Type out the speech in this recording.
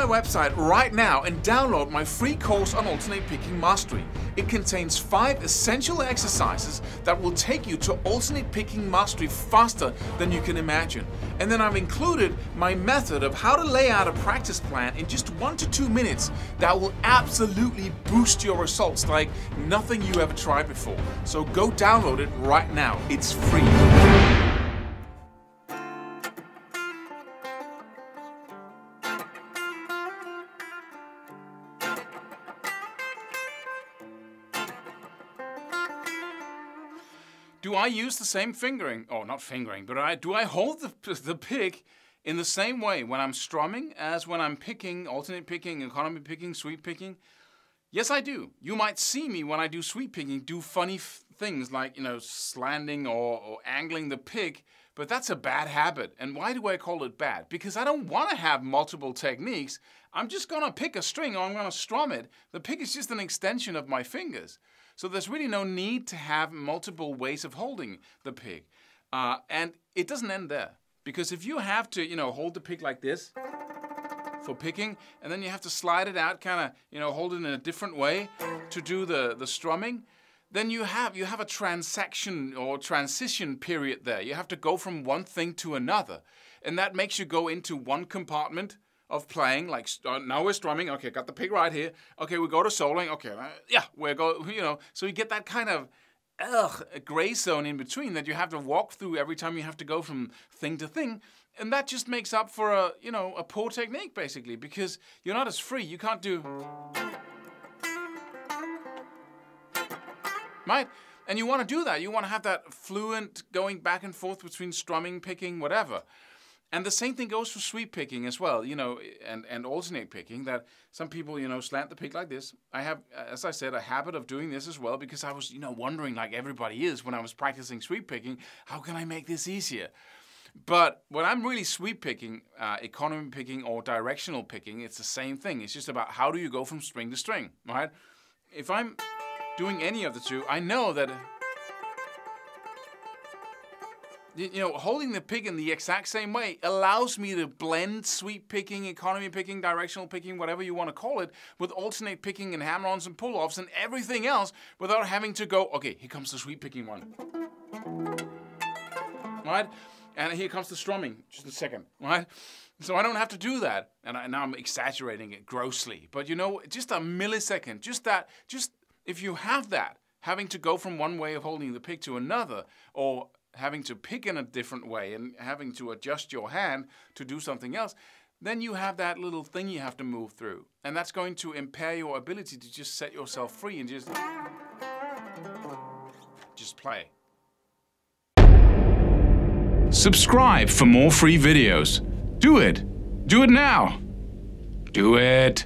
my website right now and download my free course on alternate picking mastery. It contains 5 essential exercises that will take you to alternate picking mastery faster than you can imagine. And then I've included my method of how to lay out a practice plan in just 1 to 2 minutes that will absolutely boost your results like nothing you ever tried before. So go download it right now. It's free. Do I use the same fingering, or not fingering, but do I hold the pick in the same way when I'm strumming as when I'm picking, alternate picking, economy picking, sweep picking? Yes, I do. You might see me when I do sweep picking do funny things like, slanting or angling the pick, but that's a bad habit. And why do I call it bad? Because I don't want to have multiple techniques. I'm just going to pick a string or I'm going to strum it. The pick is just an extension of my fingers. So there's really no need to have multiple ways of holding the pick. And it doesn't end there. Because if you have to, hold the pick like this for picking, and then you have to slide it out, kind of, hold it in a different way to do the strumming, then you have a transaction or transition period there. You have to go from one thing to another. And that makes you go into one compartment of playing, like now we're strumming, okay, got the pick right here, okay, we go to soloing, okay, yeah, so you get that kind of gray zone in between that you have to walk through every time you have to go from thing to thing, and that just makes up for a poor technique basically, because you're not as free, you can't do, right? And you want to do that, you want to have that fluent going back and forth between strumming, picking, whatever. And the same thing goes for sweep picking as well, and alternate picking, that some people, slant the pick like this. I have, as I said, a habit of doing this as well because I was, wondering like everybody is when I was practicing sweep picking, how can I make this easier? But when I'm really sweep picking, economy picking or directional picking, it's the same thing. It's just about how do you go from string to string, right? If I'm doing any of the two, I know that holding the pick in the exact same way allows me to blend sweep picking, economy picking, directional picking, whatever you want to call it, with alternate picking and hammer-ons and pull-offs and everything else without having to go, okay, here comes the sweep picking one. Right? And here comes the strumming, just a second, right? So I don't have to do that. And now I'm exaggerating it grossly. But just a millisecond, just if you have that, having to go from one way of holding the pick to another, or having to pick in a different way and having to adjust your hand to do something else, then you have that little thing you have to move through. And that's going to impair your ability to just set yourself free and just play. Subscribe for more free videos. Do it. Do it now. Do it.